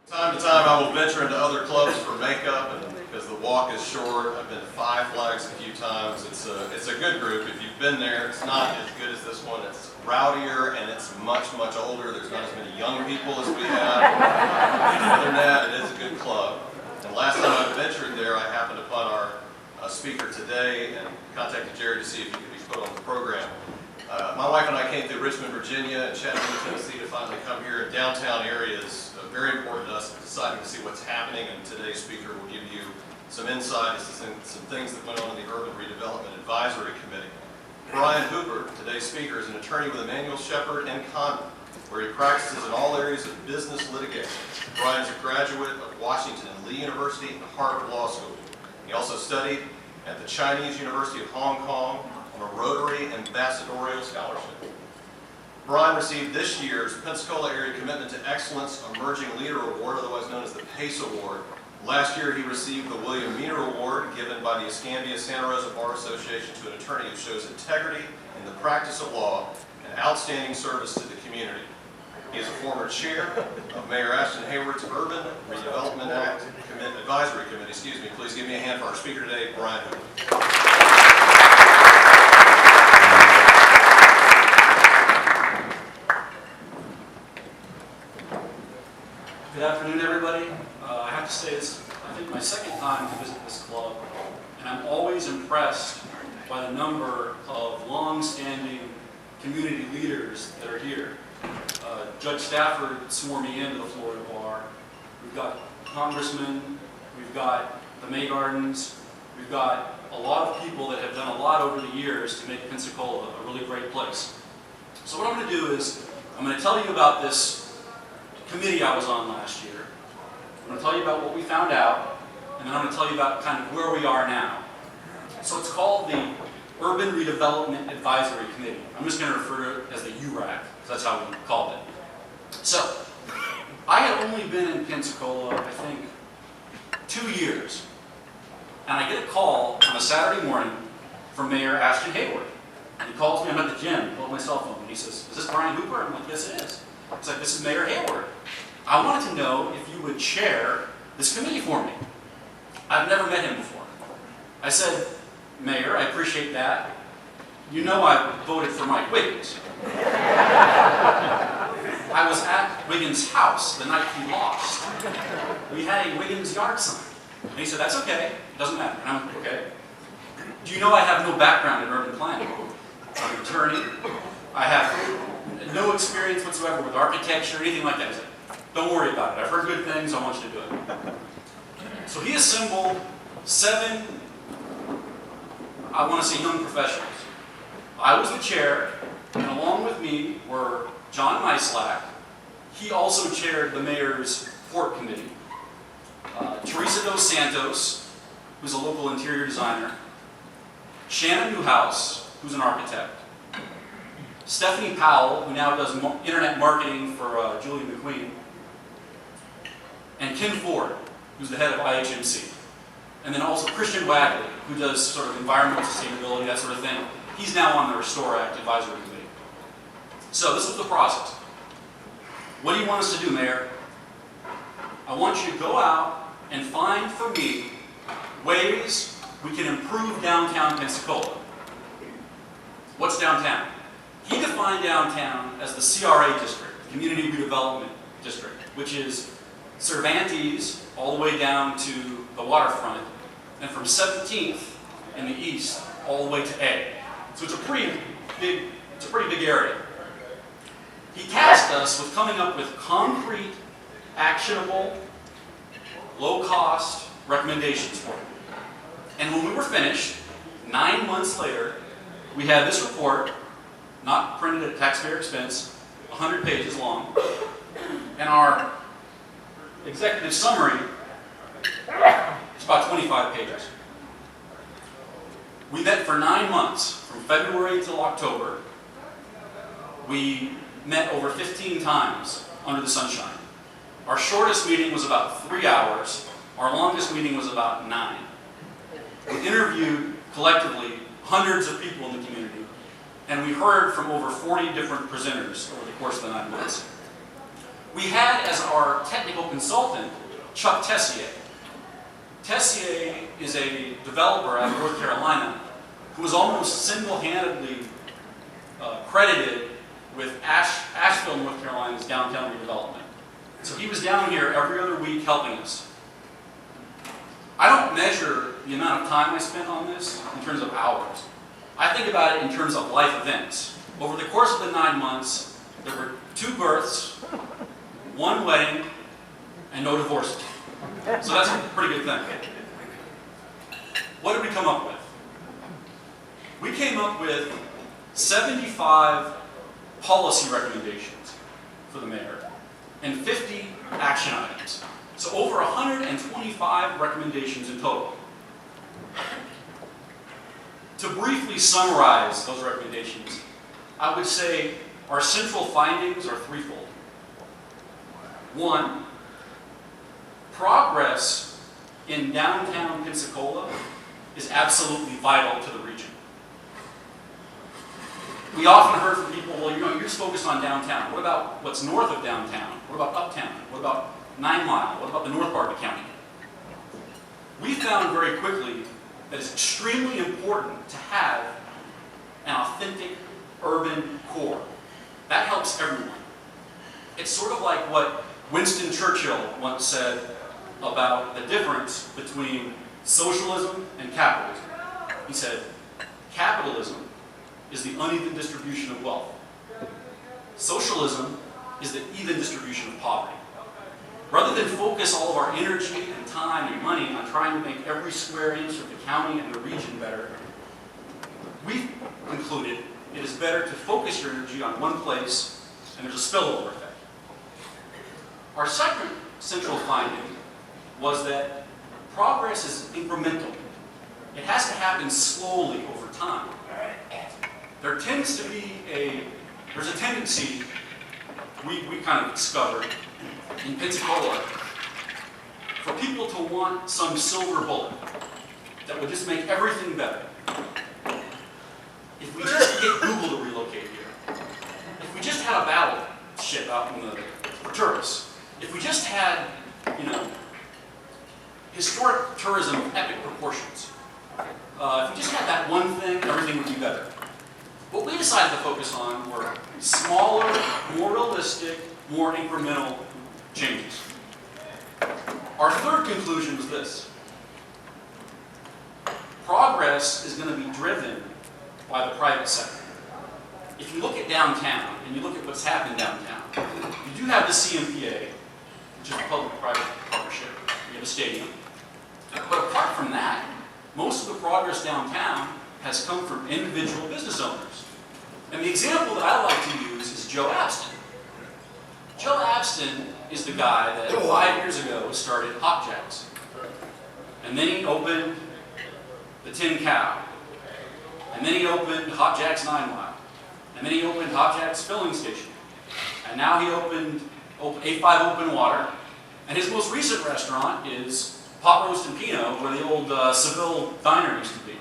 Time to time I will venture into other clubs for makeup, and because the walk is short, I've been to Five Flags a few times. It's a good group. If you've been there, it's not as good as this one. It's rowdier and it's much older. There's not as many young people as we have. Other than that, it is a good club. And last time I ventured there, I happened upon our speaker today and contacted Jerry to see if he could be put on the program. My wife and I came through Richmond, Virginia and Chattanooga, Tennessee to finally come here. Downtown area is very important to us in deciding to see what's happening, and today's speaker will give you some insight as to some things that went on in the Urban Redevelopment Advisory Committee. Brian Hooper, today's speaker, is an attorney with Emmanuel, Sheppard, and Condon, where he practices in all areas of business litigation. Brian is a graduate of Washington and Lee University and Harvard Law School. He also studied at the Chinese University of Hong Kong on a Rotary Ambassadorial Scholarship. Brian received this year's Pensacola Area Commitment to Excellence Emerging Leader Award, otherwise known as the PACE Award. Last year he received the William Meaner Award, given by the Escambia Santa Rosa Bar Association to an attorney who shows integrity in the practice of law and outstanding service to the community. He is a former chair of Mayor Ashton Hayward's Urban Redevelopment Act Advisory Committee. Please give me a hand for our speaker today, Brian Hooper. Good afternoon, everybody. I have to say this, I think my second time to visit this club, and I'm always impressed by the number of long-standing community leaders that are here. Judge Stafford swore me into the Florida Bar. We've got congressmen, we've got the May Gardens, we've got a lot of people that have done a lot over the years to make Pensacola a really great place. So what I'm going to do is, I'm going to tell you about this committee I was on last year. I'm going to tell you about what we found out, and then I'm going to tell you about kind of where we are now. So it's called the Urban Redevelopment Advisory Committee. I'm just going to refer to it as the URAC, because that's how we called it. So, I had only been in Pensacola, I think, 2 years. And I get a call on a Saturday morning from Mayor Ashton Hayward. And he calls me, I'm at the gym, I pull up my cell phone, and he says, "Is this Brian Hooper?" I'm like, "Yes, it is." He's like, "This is Mayor Hayward. I wanted to know if you would chair this committee for me." I've never met him before. I said, "Mayor, I appreciate that. You know I voted for Mike Wiggins." I was at Wiggins' house the night he lost. We had a Wiggins yard sign. And he said, "That's okay, it doesn't matter." And I'm like, "Okay. Do you know I have no background in urban planning? I'm an attorney. I have no experience whatsoever with architecture or anything like that." He said, "Don't worry about it. I've heard good things. I want you to do it." So he assembled 7, I want to say, young professionals. I was the chair, and along with me were John Meislack. He also chaired the mayor's port committee. Teresa Dos Santos, who's a local interior designer. Shannon Newhouse, who's an architect. Stephanie Powell, who now does internet marketing for Julie McQueen. And Ken Ford, who's the head of IHMC. And then also Christian Wagley, who does sort of environmental sustainability, that sort of thing. He's now on the Restore Act Advisory Committee. So this was the process. What do you want us to do, Mayor? I want you to go out and find for me ways we can improve downtown Pensacola. What's downtown? He defined downtown as the CRA district, Community Redevelopment District, which is Cervantes all the way down to the waterfront, and from 17th in the east all the way to A. So it's a pretty big area. He tasked us with coming up with concrete, actionable, low-cost recommendations for him. And when we were finished, 9 months later, we had this report, not printed at taxpayer expense, 100 pages long, and our executive summary is about 25 pages. We met for 9 months, from February till October. We met over 15 times under the sunshine. Our shortest meeting was about 3 hours. Our longest meeting was about 9. We interviewed collectively hundreds of people in the community, and we heard from over 40 different presenters over the course of the 9 months. We had as our technical consultant, Chuck Tessier. Tessier is a developer out of North Carolina who was almost single-handedly credited with Asheville, North Carolina's downtown redevelopment. So he was down here every other week helping us. I don't measure the amount of time I spent on this in terms of hours. I think about it in terms of life events. Over the course of the 9 months, there were 2 births, 1 wedding, and no divorces. So that's a pretty good thing. What did we come up with? We came up with 75 policy recommendations for the mayor and 50 action items. So over 125 recommendations in total. To briefly summarize those recommendations, I would say our central findings are threefold. 1, progress in downtown Pensacola is absolutely vital to the region. We often heard from people, well, you're just focused on downtown. What about what's north of downtown? What about uptown? What about 9 Mile? What about the north part of the county? We found very quickly that it's extremely important to have an authentic urban core. That helps everyone. It's sort of like what Winston Churchill once said about the difference between socialism and capitalism. He said, capitalism is the uneven distribution of wealth. Socialism is the even distribution of poverty. Rather than focus all of our energy and time and money on trying to make every square inch of the county and the region better, we've concluded it is better to focus your energy on one place, and there's a spillover effect. Our second central finding was that progress is incremental. It has to happen slowly over time. There's a tendency we kind of discovered in Pensacola for people to want some silver bullet that would just make everything better. If we just get Google to relocate here, if we just had a battleship out for tourists, if we just had, historic tourism of epic proportions, if we just had that one thing, everything would be better. What we decided to focus on were smaller, more realistic, more incremental changes. Our third conclusion was this. Progress is going to be driven by the private sector. If you look at downtown, and you look at what's happened downtown, you do have the CMPA, which is a public-private partnership. We have a stadium. But apart from that, most of the progress downtown has come from individual business owners. And the example that I like to use is Joe Ashton. Joe Ashton is the guy that 5 years ago started Hot Jacks. And then he opened the Tin Cow. And then he opened Hot Jacks 9 Mile. And then he opened Hot Jacks Filling Station. And now he opened A5 Open Water. And his most recent restaurant is Pot Roast and Pinot, where the old Seville diner used to be.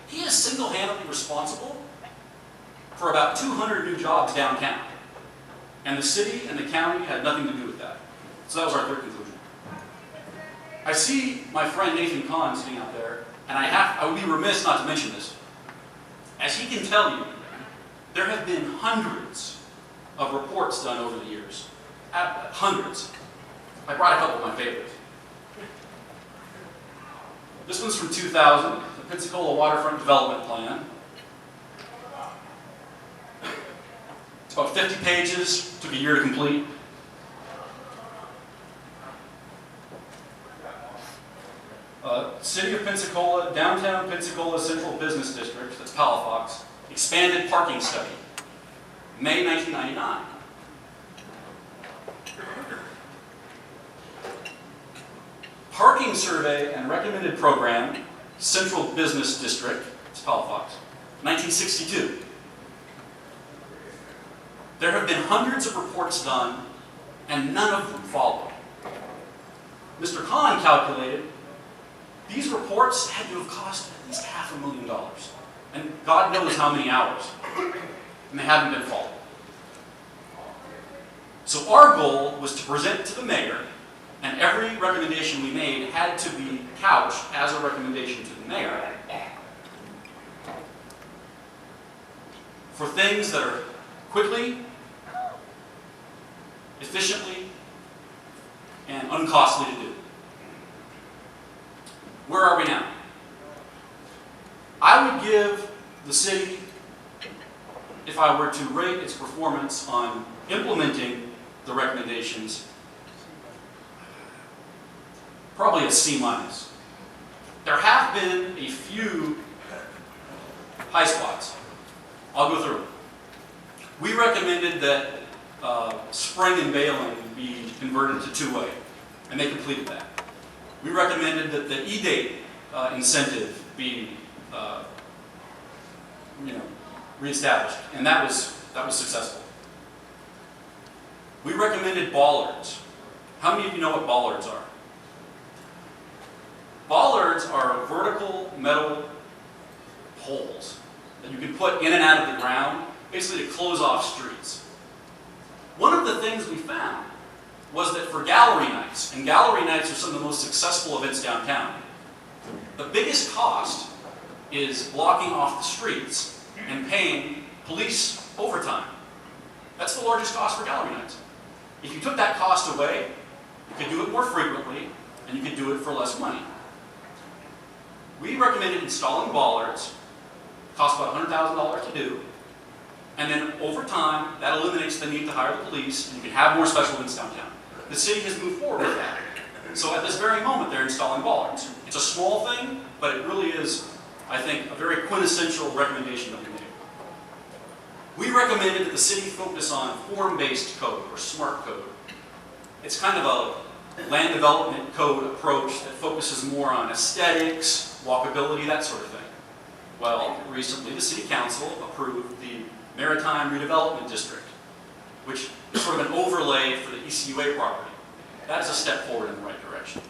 He is single-handedly responsible for about 200 new jobs downtown. And the city and the county had nothing to do with that. So that was our third conclusion. I see my friend Nathan Kahn sitting out there, and I would be remiss not to mention this. As he can tell you, there have been hundreds of reports done over the years. Hundreds. I brought a couple of my favorites. This one's from 2000, the Pensacola Waterfront Development Plan. It's about 50 pages, took a year to complete. City of Pensacola, Downtown Pensacola Central Business District, that's Palafox, expanded parking study, May 1999. Parking survey and recommended program, Central Business District, it's Palafox, 1962. There have been hundreds of reports done, and none of them followed. Mr. Kahn calculated these reports had to have cost at least $500,000, and God knows how many hours, and they haven't been followed. So our goal was to present to the mayor, and every recommendation we made had to be couched as a recommendation to the mayor for things that are quickly, efficiently, and uncostly to do. Where are we now? I would give the city, if I were to rate its performance on implementing the recommendations, probably a C-. There have been a few high spots. I'll go through them. We recommended that spring and bailing be converted to two-way, and they completed that. We recommended that the e-date incentive be reestablished, and that was successful. We recommended bollards. How many of you know what bollards are? Bollards are vertical metal poles that you can put in and out of the ground, basically to close off streets. One of the things we found was that for gallery nights, and gallery nights are some of the most successful events downtown, the biggest cost is blocking off the streets and paying police overtime. That's the largest cost for gallery nights. If you took that cost away, you could do it more frequently, and you could do it for less money. We recommended installing bollards, cost about $100,000 to do, and then over time, that eliminates the need to hire the police, and you can have more special events downtown. The city has moved forward with that. So at this very moment, they're installing bollards. It's a small thing, but it really is, I think, a very quintessential recommendation that we made. We recommended that the city focus on form-based code, or SMART code. It's kind of a land development code approach that focuses more on aesthetics, walkability, that sort of thing. Well, recently the City Council approved the Maritime Redevelopment District, which is sort of an overlay for the ECUA property. That is a step forward in the right direction.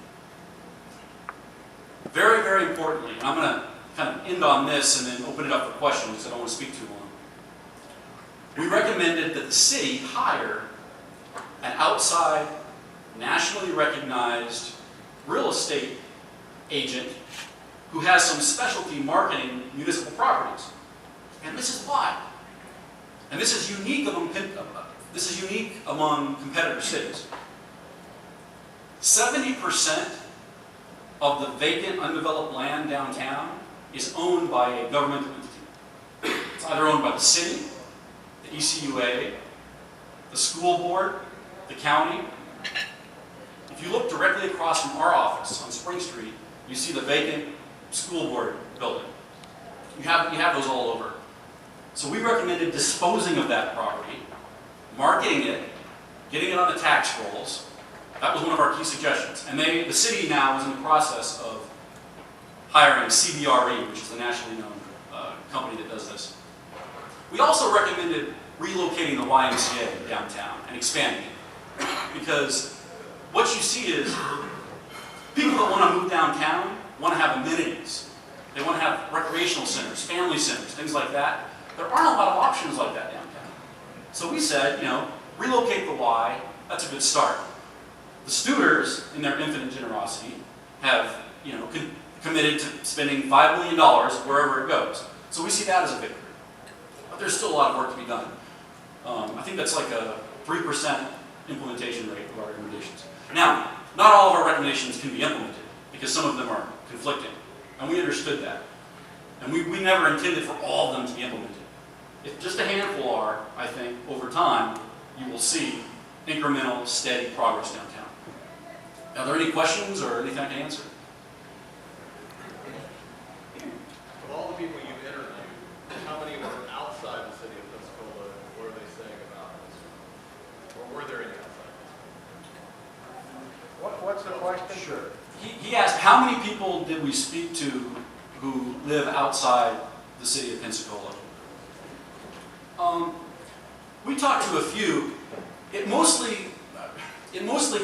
Very, very importantly, and I'm going to kind of end on this and then open it up for questions because I don't want to speak too long. We recommended that the city hire an outside, nationally recognized real estate agent who has some specialty marketing municipal properties. And this is why. And this is unique among competitor cities. 70% of the vacant, undeveloped land downtown is owned by a governmental entity. It's either owned by the city, the ECUA, the school board, the county. If you look directly across from our office on Spring Street, you see the vacant school board building. You have those all over. So we recommended disposing of that property, marketing it, getting it on the tax rolls. That was one of our key suggestions. And the city now is in the process of hiring CBRE, which is a nationally known company that does this. We also recommended relocating the YMCA downtown and expanding it. Because what you see is people that want to move downtown want to have amenities. They want to have recreational centers, family centers, things like that. There aren't a lot of options like that downtown. So we said, relocate the Y, that's a good start. The Studers, in their infinite generosity, have, committed to spending $5 million wherever it goes. So we see that as a victory. But there's still a lot of work to be done. I think that's like a 3% implementation rate of our recommendations. Now, not all of our recommendations can be implemented because some of them are conflicting. And we understood that. And we never intended for all of them to be implemented. If just a handful are, I think, over time, you will see incremental, steady progress downtown. Are there any questions or anything I can answer? Of all the people you've interviewed, how many were outside the city of Pensacola? What are they saying about this? Or were there any outside? What's the question? Sure. He asked, how many people did we speak to who live outside the city of Pensacola? We talked to a few. It mostly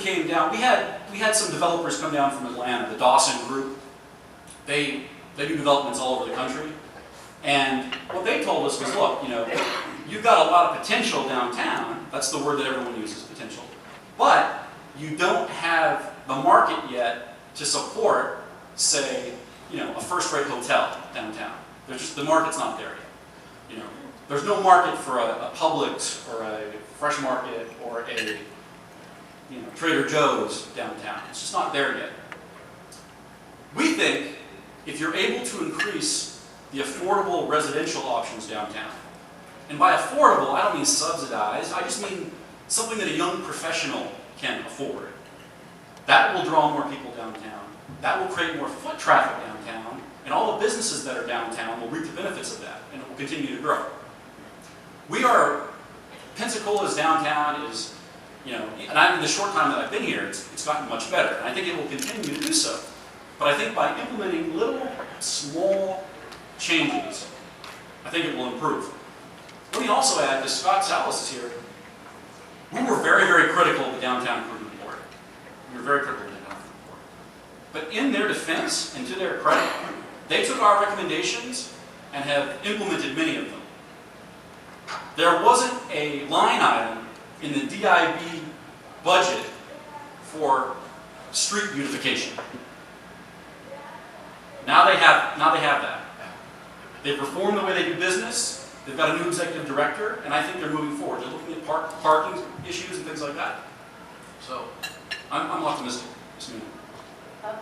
came down. We had some developers come down from Atlanta, the Dawson Group. They do developments all over the country, and what they told us was, look, you've got a lot of potential downtown. That's the word that everyone uses, potential. But you don't have the market yet to support, say, a first-rate hotel downtown. The market's not there yet. There's no market for a Publix or a Fresh Market or a Trader Joe's downtown. It's just not there yet. We think if you're able to increase the affordable residential options downtown, and by affordable, I don't mean subsidized, I just mean something that a young professional can afford. That will draw more people downtown. That will create more foot traffic downtown, and all the businesses that are downtown will reap the benefits of that, and it will continue to grow. Pensacola's downtown is, and in the short time that I've been here, it's gotten much better, and I think it will continue to do so. But I think by implementing little, small changes, I think it will improve. Let me also add, because Scott Salas is here, we were very, very critical of the Downtown Improvement Board. We were very critical of the Downtown Improvement Board. But in their defense, and to their credit, they took our recommendations and have implemented many of them. There wasn't a line item in the DIB budget for street beautification. Now they have that. They've reformed the way they do business. They've got a new executive director, and I think they're moving forward. They're looking at parking issues and things like that. So I'm optimistic. Yes, ma'am. Of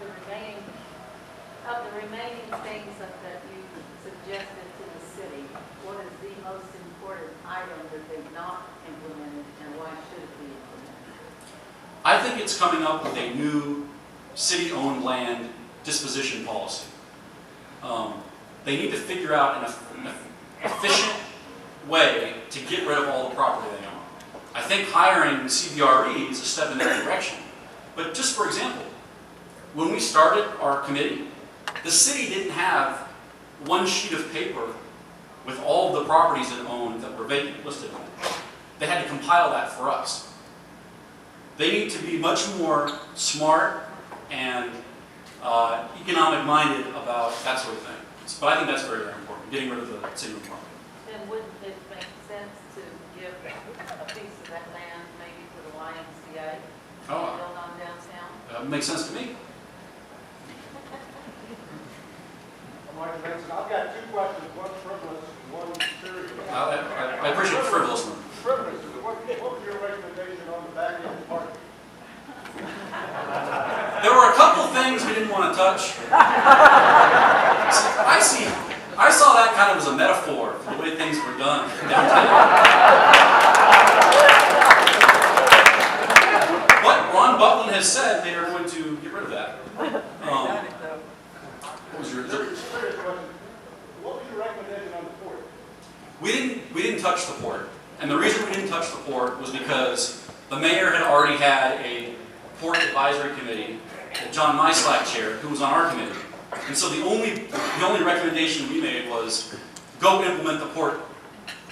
the remaining things that you suggested to the city, what is the most important item that they've not implemented, and why should it be implemented? I think it's coming up with a new city-owned land disposition policy. They need to figure out an efficient way to get rid of all the property they own. I think hiring CBRE is a step in that direction. But just for example, when we started our committee, the city didn't have one sheet of paper with all of the properties it owned that were vacant listed on it. They had to compile that for us. They need to be much more smart and economic-minded about that sort of thing. But I think that's very, very important, getting rid of the city property. Then wouldn't it make sense to give a piece of that land maybe to the YMCA to build on downtown? Makes sense to me. I've got two questions, one frivolous, one serious. I appreciate the frivolous one. Frivolous, what was your recommendation on the back end parking? There were a couple things we didn't want to touch. I saw that kind of as a metaphor for the way things were done downtown. But Ron Buckland has said they are going to get rid of that. What was your Serious question. What was your recommendation on the port? We didn't touch the port. And the reason we didn't touch the port was because the mayor had already had a port advisory committee that John Myslack chaired, who was on our committee. And so the only recommendation we made was go implement the port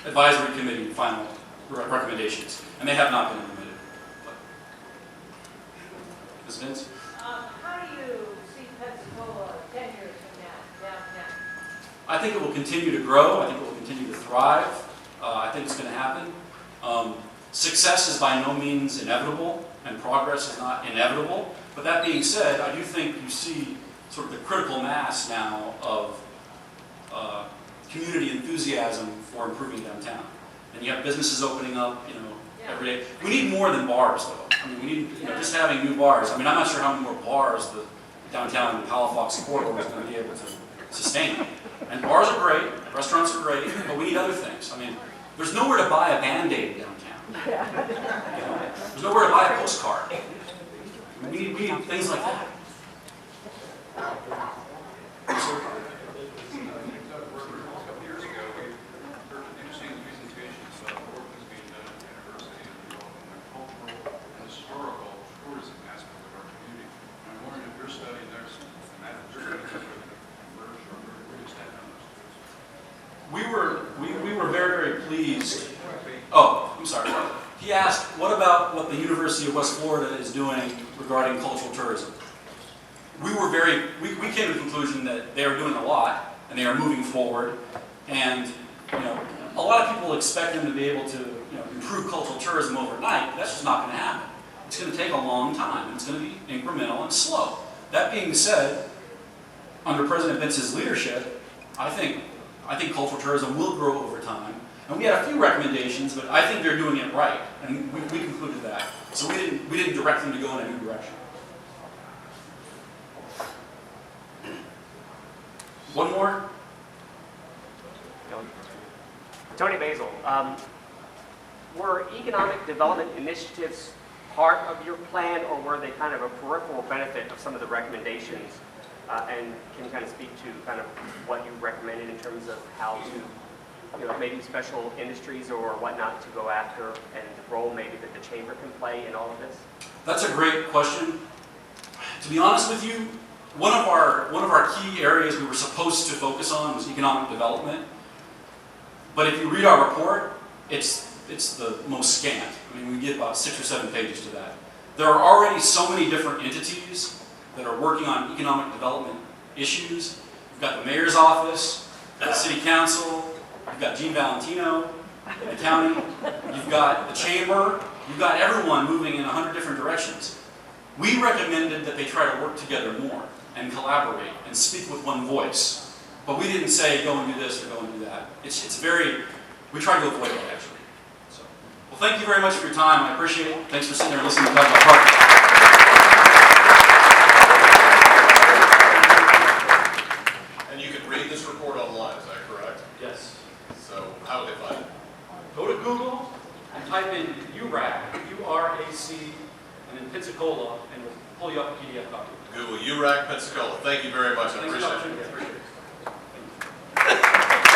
advisory committee final recommendations. And they have not been implemented. Ms. Vince? How do you see Pensacola 10 years from now, downtown? I think it will continue to grow. I think it will continue to thrive. I think it's going to happen. Success is by no means inevitable, and progress is not inevitable. But that being said, I do think you see sort of the critical mass now of community enthusiasm for improving downtown. And you have businesses opening up, every day. We need more than bars, though. I mean, we need, just having new bars. I mean, I'm not sure how many more bars the downtown and Palafox corridor is going to be able to sustain. And bars are great, restaurants are great, but we need other things. I mean, there's nowhere to buy a Band-Aid downtown. There's nowhere to buy a postcard. We need things like that. We were very, very pleased. Oh, I'm sorry. He asked, what about what the University of West Florida is doing regarding cultural tourism? We came to the conclusion that they are doing a lot, and they are moving forward, and a lot lot of people expect them to be able to, improve cultural tourism overnight. That's just not going to happen. It's going to take a long time, and it's going to be incremental and slow. That being said, under President Vince's leadership, I think cultural tourism will grow over time. And we had a few recommendations, but I think they're doing it right, and we concluded that. So we didn't direct them to go in a new direction. One more. Tony Basil, were economic development initiatives part of your plan, or were they kind of a peripheral benefit of some of the recommendations? And can you kind of speak to kind of what you recommended in terms of how to, maybe special industries or whatnot to go after, and the role maybe that the chamber can play in all of this? That's a great question. To be honest with you, one of our key areas we were supposed to focus on was economic development. But if you read our report, it's the most scant. I mean, we get about 6 or 7 pages to that. There are already so many different entities that are working on economic development issues. You've got the mayor's office, the city council, you've got Gene Valentino in the county, you've got the chamber, you've got everyone moving in 100 different directions. We recommended that they try to work together more and collaborate and speak with one voice. But we didn't say go and do this or go and do that. We tried to avoid that actually. So, well, thank you very much for your time. I appreciate it. Thanks for sitting there and listening to talk about parks. And you can read this report online, is that correct? Yes. So how would they find it? Go to Google and type in URAC, U-R-A-C, and then Pensacola, and we'll pull you up a PDF copy. Google URAC Pensacola. Thank you very much. I Thanks for appreciate it. the opportunity. I appreciate it.